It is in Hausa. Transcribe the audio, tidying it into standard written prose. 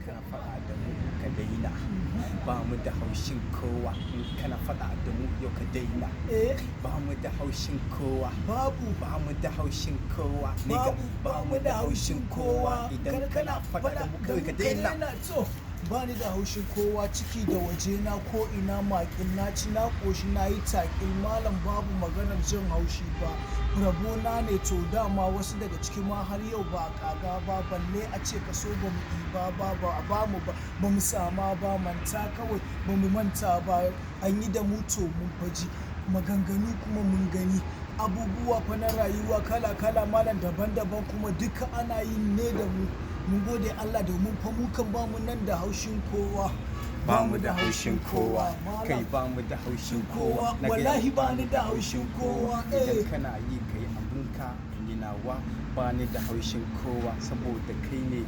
kana faɗa da mu ka daina. Ba mu da haushin kowa in kana faɗa da mu yau ka daina. Ba mu da haushin kowa. Babu. Ba mu da haushin kowa. Babu. Ba mu da haushin kowa idan kana faɗa da mu kawai ka daina. Ba ni da haushin kowa ciki da waje na ko ina makin na ci na koshi na yi takil malam babu maganar jin haushi ba. Rabo na ne to dama wasu daga ciki ma har yau ba kaga ba balle a ce ka so ba mu ɗiba ba mu ba mu sama ba manta kawai ba mu manta ba an yi da mu to mun faji maganganu kuma mun gani abubuwa fa na rayuwa kala kala malam daban-daban kuma duka ana yin ne da mu. Mun gode Allah domin fa mu kan ba mu nan da haushin kowa. Ba mu da haushin kowa. Kai ba mu da haushin kowa. Wallahi ba ni da haushin kowa. Idan kana yi kai abinka ni nawa ba ni da haushin kowa saboda kai ne